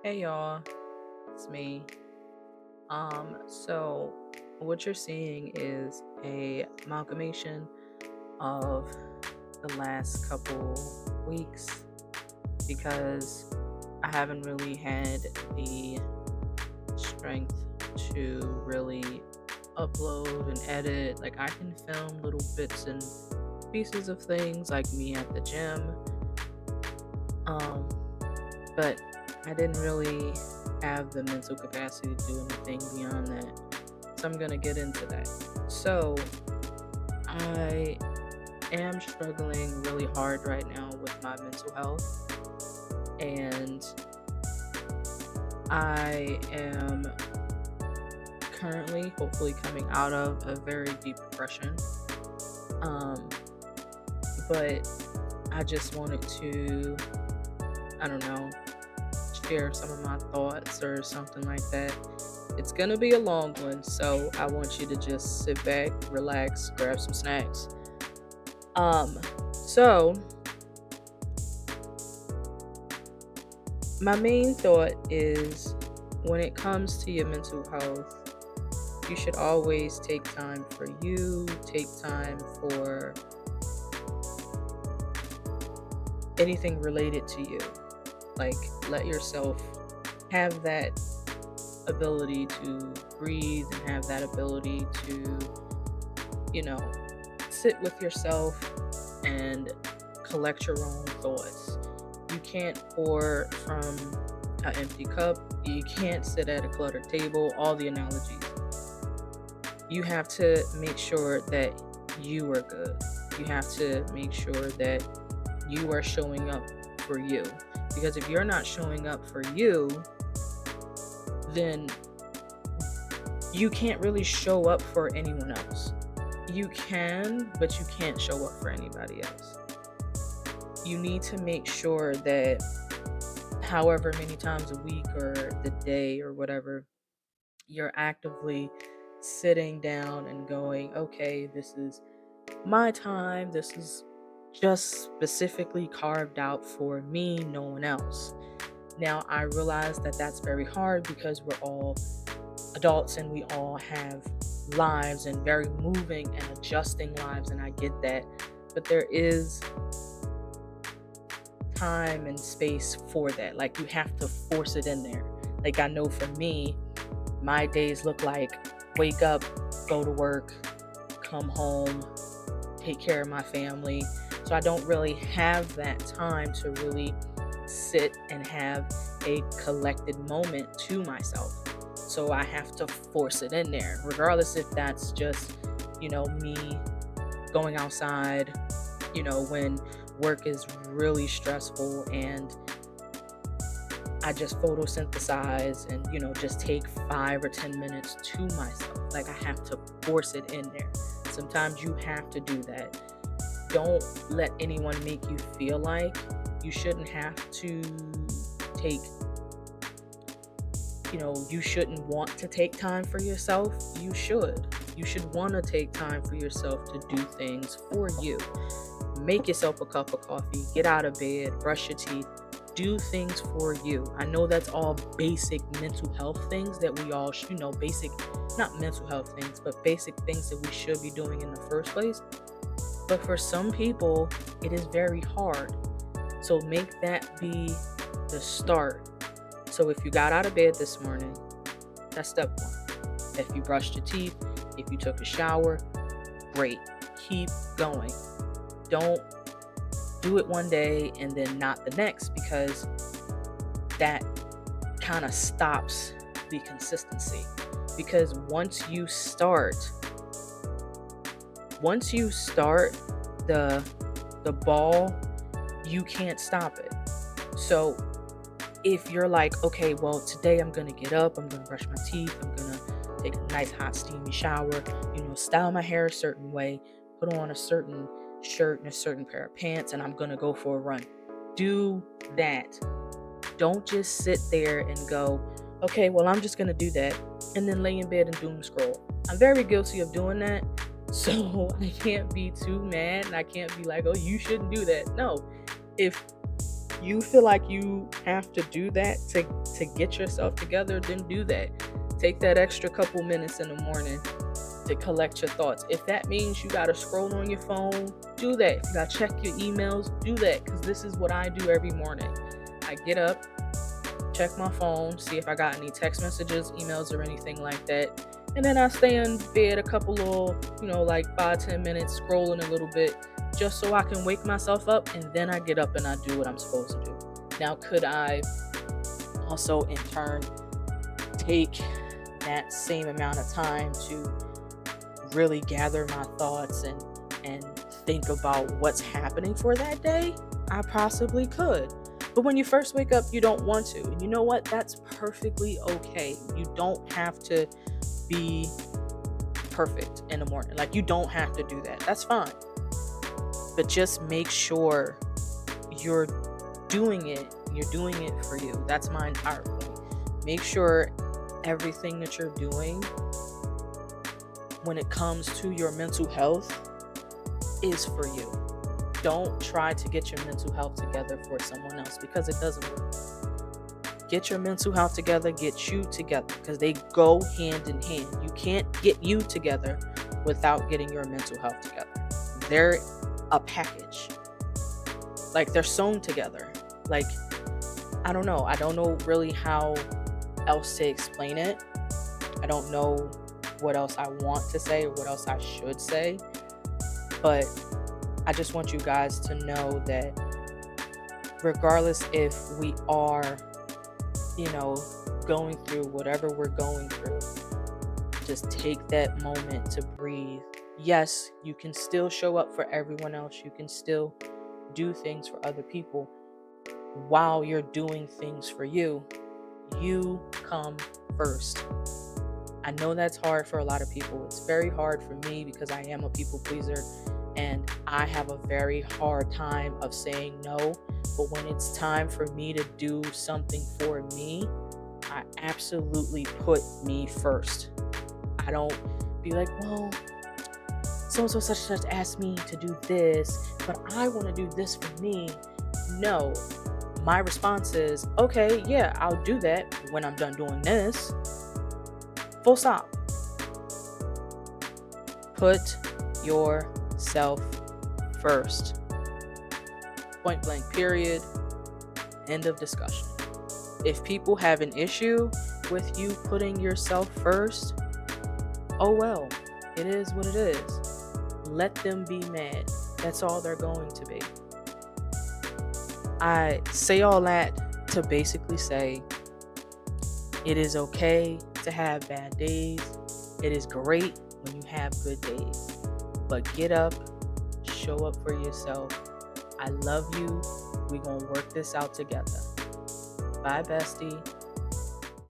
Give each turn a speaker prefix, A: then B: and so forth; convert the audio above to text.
A: Hey y'all, it's me. So what you're seeing is a amalgamation of the last couple weeks because I haven't really had the strength to really upload and edit. Like I can film little bits and pieces of things like me at the gym. Um, but I didn't really have the mental capacity to do anything beyond that. So I'm gonna get into that. So I am struggling really hard right now with my mental health, and I am currently, hopefully, coming out of a very deep depression. Um, but I just wanted to, I don't know, share some of my thoughts or something like that. It's gonna be a long one, so I want you to just sit back, relax, grab some snacks. Um, so my main thought is when it comes to your mental health, you should always take time for you, take time for anything related to you. Like, let yourself have that ability to breathe and have that ability to, you know, sit with yourself and collect your own thoughts. You can't pour from an empty cup. You can't sit at a cluttered table. All the analogies. You have to make sure that you are good. You have to make sure that you are showing up for you. Because if you're not showing up for you, then you can't really show up for anyone else. You can, but you can't show up for anybody else. You need to make sure that however many times a week or the day or whatever, you're actively sitting down and going, okay, this is my time. This is just specifically carved out for me, no one else. Now, I realize that that's very hard because we're all adults and we all have lives and very moving and adjusting lives, and I get that. But there is time and space for that. Like, you have to force it in there. Like, I know for me, my days look like wake up, go to work, come home, take care of my family. So I don't really have that time to really sit and have a collected moment to myself. So I have to force it in there, regardless if that's just, me going outside, when work is really stressful and I just photosynthesize and, just take 5 or 10 minutes to myself. Like, I have to force it in there. Sometimes you have to do that. Don't let anyone make you feel like you shouldn't have to take, you shouldn't want to take time for yourself. You should. You should want to take time for yourself to do things for you. Make yourself a cup of coffee, get out of bed, brush your teeth, do things for you. I know that's all basic mental health things that we all, basic, not mental health things, but basic things that we should be doing in the first place. But for some people, it is very hard. So make that be the start. So if you got out of bed this morning, that's step one. If you brushed your teeth, if you took a shower, great. Keep going. Don't do it one day and then not the next, because that kind of stops the consistency. Because once you start the ball, you can't stop it. So if you're like, okay, well, today I'm gonna get up, I'm gonna brush my teeth, I'm gonna take a nice hot steamy shower, style my hair a certain way, put on a certain shirt and a certain pair of pants, and I'm gonna go for a run. Do that. Don't just sit there and go, okay, well, I'm just gonna do that, and then lay in bed and doom scroll. I'm very guilty of doing that, so I can't be too mad, and I can't be like, oh, you shouldn't do that. No, if you feel like you have to do that to get yourself together, then do that. Take that extra couple minutes in the morning to collect your thoughts. If that means you gotta scroll on your phone, do that. If you gotta check your emails, do that. Because this is what I do every morning. I get up, check my phone, see if I got any text messages, emails, or anything like that. And then I stay in bed a couple little, like 5, 10 minutes, scrolling a little bit, just so I can wake myself up. And then I get up and I do what I'm supposed to do. Now, could I also, in turn, take that same amount of time to really gather my thoughts and think about what's happening for that day? I possibly could. But when you first wake up, you don't want to. And you know what? That's perfectly okay. You don't have to be perfect in the morning. Like, you don't have to do that. That's fine. But just make sure you're doing it. You're doing it for you. That's my entire point. Make sure everything that you're doing when it comes to your mental health is for you. Don't try to get your mental health together for someone else, because it doesn't work. Get your mental health together, get you together, because they go hand in hand. You can't get you together without getting your mental health together. They're a package. Like, they're sewn together. Like, I don't know. I don't know really how else to explain it. I don't know what else I want to say or what else I should say. But I just want you guys to know that regardless if we are, going through whatever we're going through, just take that moment to breathe. Yes, you can still show up for everyone else. You can still do things for other people while you're doing things for you. You come first. I know that's hard for a lot of people. It's very hard for me because I am a people pleaser. And I have a very hard time of saying no. But when it's time for me to do something for me, I absolutely put me first. I don't be like, well, so-and-so such asked me to do this, but I want to do this for me. No. My response is, okay, yeah, I'll do that when I'm done doing this. Full stop. Put yourself first. Point blank, period. End of discussion. If people have an issue with you putting yourself first, oh well, it is what it is. Let them be mad. That's all they're going to be. I say all that to basically say it is okay to have bad days. It is great when you have good days. But get up, show up for yourself. I love you. We're going to work this out together. Bye, bestie.